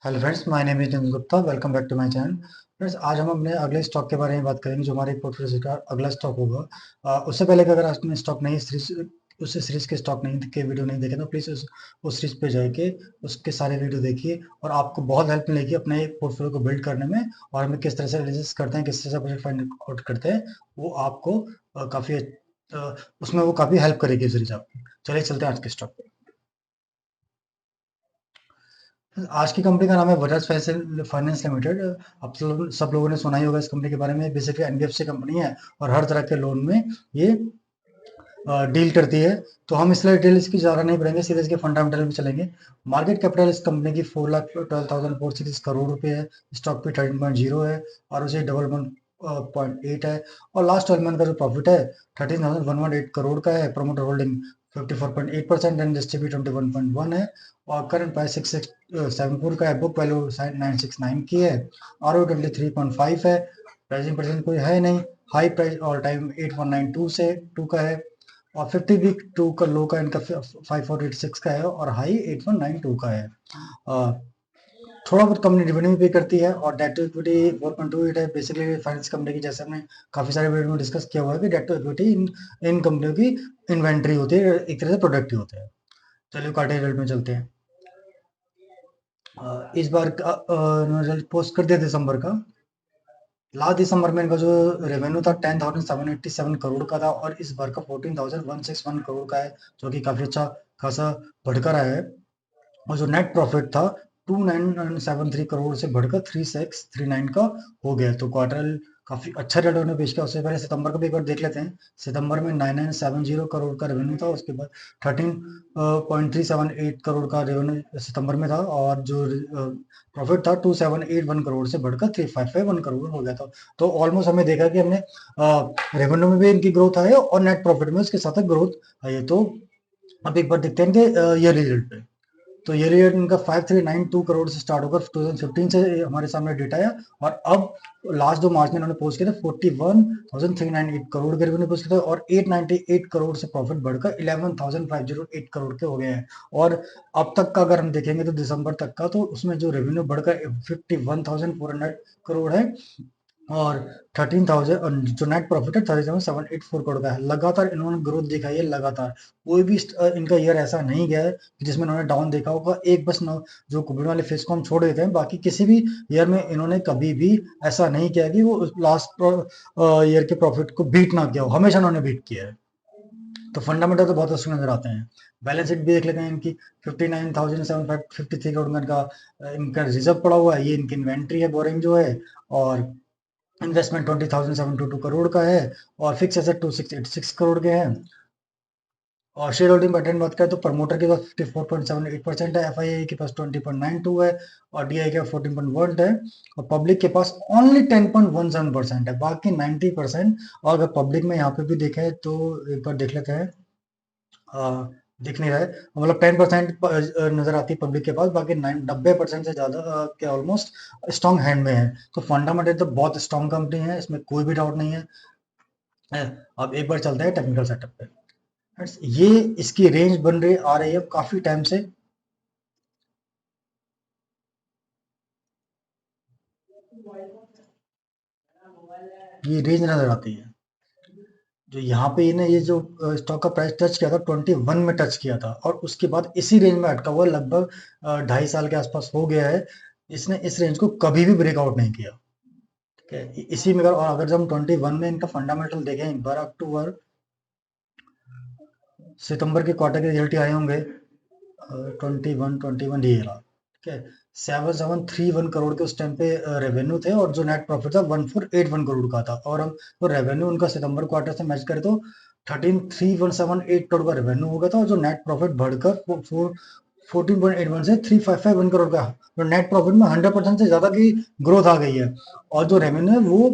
Hello friends, my name is Nitin Gupta. Welcome back to my channel. Friends, आज हम अपने अगले स्टॉक के बारे में बात करेंगे जो हमारे पोर्टफोलियो का अगला स्टॉक होगा। उससे पहले कि अगर आपने स्टॉक नहीं सीरीज उस सीरीज के स्टॉक नहीं के वीडियो नहीं देखे तो प्लीज़ उस सीरीज पे जाके उसके सारे वीडियो देखिए और आपको बहुत हेल्प मिलेगी अपने पोर्टफोलियो को बिल्ड करने में। और हमें किस तरह से एनालिसिस करते हैं, किस तरह से प्रोजेक्ट फाइंड आउट करते हैं, वो आपको काफ़ी उसमें वो काफ़ी हेल्प करेगी सीरीज आपकी। चलिए चलते हैं आज के स्टॉक पे। आज की कंपनी का नाम है बजाज फाइनेंस लिमिटेड। आप सब लोगों ने सुना ही होगा इस कंपनी के बारे में। बेसिकली एनबीएफसी कंपनी है और हर तरह के लोन में ये डील करती है। तो हम इसलिए डिटेल इसकी ज़्यादा नहीं पढ़ेंगे, सीधे इसके फंडामेंटल में चलेंगे। मार्केट कैपिटल इस कंपनी की 4,12,466 करोड़ रुपए है। स्टॉक पे 13.0 है और उसे डबल 1.8 है। और लास्ट 12 मंथ का जो प्रॉफिट है 13,118 करोड़ का है। प्रमोटर होल्डिंग 54.8% एंड डिस्ट्रीब्यूट 21.1 है। और करंट प्राइस 6,674 का है। बुक वैल्यू 969 की है। आर ओ 23.5 है। प्राइसिंग परसेंट कोई है नहीं। हाई प्राइस ऑल टाइम 8192 से 2 का है। और 50 वीक 2 का लो का इनका 5486 का है और हाई 8192 का है। अ, थोड़ा बहुत कंपनी डिविडेंड पे करती है और डेट टू इक्विटी 4.28 है। बेसिकली फाइनेंस कंपनी की, जैसे हमने काफी सारे वीडियो में डिस्कस किया हुआ है कि डेट टू इक्विटी इन कंपनियों की इन्वेंट्री होती है, एक तरह से प्रोडक्ट ही होते हैं। चलिए क्वार्टर रिजल्ट में चलते हैं। इस बार का रिजल्ट पोस्ट कर दिया दिसंबर का। लास्ट दिसंबर में इनका जो रेवेन्यू था 10,787 करोड़ का था और इस बार का 14,161 करोड़ का है, जो कि काफी अच्छा खासा बढ़कर आया है। और जो नेट प्रॉफिट था 2,973 करोड़ से बढ़कर 3,639 का हो गया। तो क्वार्टर काफी अच्छा रेट उन्होंने पेश किया। उससे पहले सितंबर का भी एक बार देख लेते हैं। सितंबर में 9,970 करोड़ का रेवेन्यू था। उसके बाद 13.378 करोड़ का रेवेन्यू सितंबर में था और जो प्रॉफिट था 2,781 करोड़ से बढ़कर 3,551 करोड़ हो गया था। तो ऑलमोस्ट हमें देखा कि हमने रेवेन्यू में भी इनकी ग्रोथ आई है और नेट प्रॉफिट में उसके साथ ग्रोथ आई है। तो अब एक बार देखते हैं कि ये रिजल्ट पे। तो ये रेट इनका 5392 करोड़ से स्टार्ट होकर 2015 से हमारे सामने डेटा है। और अब लास्ट 2 मार्च में इन्होंने पोस्ट किया था 41,398 करोड़ के रेवेन्यू पोस्ट किया था और 898 करोड़ से प्रॉफिट बढ़कर 11,508 करोड़ के हो गए हैं। और अब तक का अगर हम देखेंगे तो दिसंबर तक का, तो उसमें जो रेवेन्यू बढ़कर 51,400 करोड़ है और 13,000 जो नेट प्रॉफिट है 37,784 करोड़ का है। लगातार इन्होंने ग्रोथ दिखाई है लगातार। कोई भी इनका ईयर ऐसा नहीं गया है कि जिसमें इन्होंने डाउन देखा होगा। एक बस जो कोविड वाले फेस को हम छोड़ देते हैं, बाकी किसी भी ईयर में इन्होंने कभी भी ऐसा नहीं किया कि वो लास्ट ईयर के प्रॉफिट को बीट ना किया हो। हमेशा इन्होंने बीट किया है। तो फंडामेंटल तो बहुत अच्छे नजर आते हैं। बैलेंस शीट भी देख लेते हैं इनकी। 59,753 करोड़ में इनका रिजर्व पड़ा हुआ है। ये इनकी इन्वेंट्री है, बोरिंग जो है। और इन्वेस्टमेंट 20,722 करोड़ का है और फिक्स एसेट 2686 करोड़ के हैं। और शेयर होल्डिंग पैटर्न बात करें तो प्रमोटर के पास 54.78% है, एफआईआई के पास 20.92 है और डीआई के पास 14.1 है और पब्लिक के पास ओनली 10.17% है। बाकी 90%। और अगर पब्लिक में यहाँ पे भी देखें तो एक बार देख लेते हैं। दिख नहीं रहा है, मतलब 10% नजर आती है पब्लिक के पास। बाकी 90% से ज्यादा के ऑलमोस्ट स्ट्रॉन्ग हैंड में है। तो फंडामेंटल तो बहुत स्ट्रॉन्ग कंपनी है, इसमें कोई भी डाउट नहीं है। अब एक बार चलते हैं टेक्निकल सेटअप पे। Friends, ये इसकी रेंज बन रही आ रही है काफी टाइम से। ये रेंज नजर आती है जो यहाँ पे ये ना, ये जो स्टॉक का प्राइस टच किया था 21 में टच किया था और उसके बाद इसी रेंज में अटका हुआ है। लगभग 2.5 साल के आसपास हो गया है। इसने इस रेंज को कभी भी ब्रेकआउट नहीं किया। ठीक है, इसी में और अगर जब हम 21 में इनका फंडामेंटल देखें एक बार, अक्टूबर सितंबर के क्वार्टर के रिजल्ट आए होंगे। 21 ये रहा। ठीक है, 7,731 करोड़ के उस टाइम पे रेवेन्यू थे और जो नेट प्रॉफिट था 1,481 करोड़ का था। और हम तो रेवेन्यू उनका सितंबर क्वार्टर से मैच करें तो 13,378 करोड़ का रेवेन्यू हो गया था और जो नेट प्रॉफिट बढ़कर 14.81 से 3,551 करोड़ का। तो नेट प्रॉफिट में 100% से ज्यादा की ग्रोथ आ गई है। और जो रेवेन्यू है वो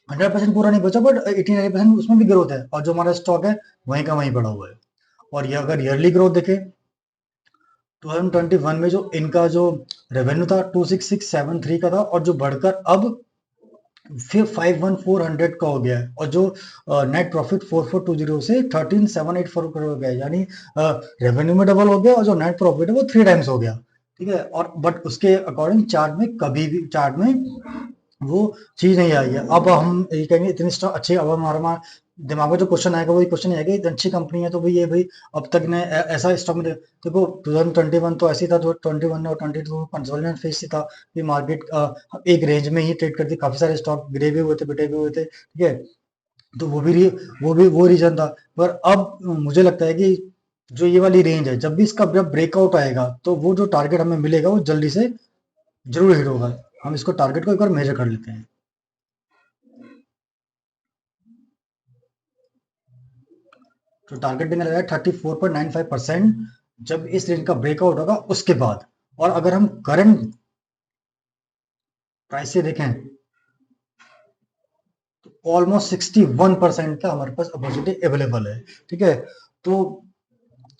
100% पूरा नहीं बचा, बट 89% उसमें भी ग्रोथ है और जो हमारा स्टॉक है वहीं का वहीं पड़ा हुआ है। और ये अगर ईयरली ग्रोथ देखें 2021 में जो इनका जो रेवेन्यू था 26673 का था और जो बढ़कर अब फिर 51400 का हो गया है। और जो नेट प्रॉफिट 4420 से 13784 करोड़ हो गया है। यानी रेवेन्यू में डबल हो गया और जो नेट प्रॉफिट है वो 3 टाइम्स हो गया। ठीक है, और बट उसके अकॉर्डिंग चार्ट में कभी भी चार्ट में वो चीज नहीं आई है। अब हम ये कहेंगे इतनी स्टॉक अच्छी, अब हमारा दिमाग में जो क्वेश्चन आएगा वही क्वेश्चन आएगा, इतनी अच्छी कंपनी है तो भाई ये भाई अब तक ने ऐसा स्टॉक में देखो 2021 तो ऐसी था, जो 21 और 22 कंसोलिडेशन फेज से था कि मार्केट एक रेंज में ही ट्रेड करती, काफी सारे स्टॉक गिरे भी हुए थे, बिटे भी हुए थे, ठीक है। तो वो रीजन था। पर अब मुझे लगता है कि जो ये वाली रेंज है, जब भी इसका जब ब्रेकआउट आएगा तो वो जो टारगेट हमें मिलेगा वो जल्दी से जरूर हिट होगा। हम इसको टारगेट को एक बार मेजर कर लेते हैं। तो टारगेट देने लगा 34.95% जब इस रेंज का ब्रेकआउट होगा उसके बाद। और अगर हम करंट प्राइस से देखें तो ऑलमोस्ट 61% का हमारे पास अपॉर्चुनिटी अवेलेबल है, ठीक है। तो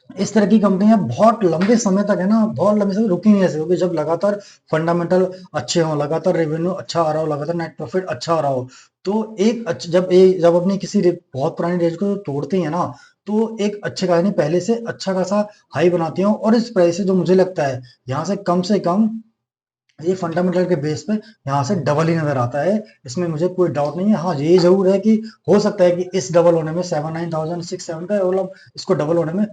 इस तरह की कंपनियां बहुत लंबे समय तक है ना, बहुत लंबे समय रुकी नहीं ऐसे, क्योंकि जब लगातार फंडामेंटल अच्छे हों, लगातार रेवेन्यू अच्छा आ रहा हो, लगातार नेट प्रॉफिट अच्छा आ रहा हो, तो जब अपनी किसी बहुत पुरानी रेंज को तोड़ती है ना, तो एक अच्छे खासा नहीं, पहले से अच्छा खासा हाई बनाती हैं। और इस प्राइस से जो मुझे लगता है यहाँ से कम ये फंडामेंटल के बेस पे यहाँ से डबल ही नजर आता है, इसमें मुझे कोई डाउट नहीं है। हाँ, ये जरूर है कि हो सकता है कि इस डबल होने में 7-9,000-6-7 का मतलब इसको डबल होने में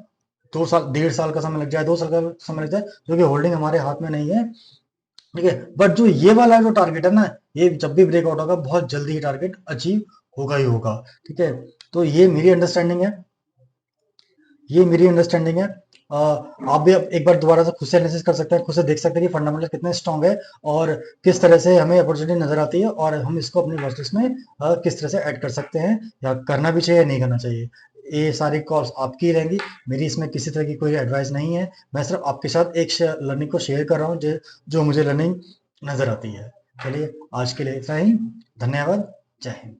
2 साल 1.5 साल का समय लग जाए, 2 साल का समय लग जाए, जो कि होल्डिंग हमारे हाथ में नहीं है, ठीक है। बट जो ये वाला जो टारगेट है ना, ये जब भी ब्रेकआउट होगा बहुत जल्दी ही टारगेट अचीव होगा ही होगा, ठीक है। तो ये मेरी अंडरस्टैंडिंग है। आप भी अब एक बार दोबारा से खुद से एनालिसिस कर सकते हैं, खुद से देख सकते हैं कि फंडामेंटल कितने स्ट्रांग है और किस तरह से हमें अपॉर्चुनिटी नजर आती है, और हम इसको अपनी वॉच लिस्ट में किस तरह से ऐड कर सकते हैं, या करना भी चाहिए या नहीं करना चाहिए। ये सारी कॉल्स आपकी ही रहेंगी, मेरी इसमें किसी तरह की कोई एडवाइस नहीं है। मैं सिर्फ आपके साथ एक लर्निंग को शेयर कर रहा हूँ, जो मुझे लर्निंग नजर आती है। चलिए, आज के लिए इतना ही। धन्यवाद। जय हिंद।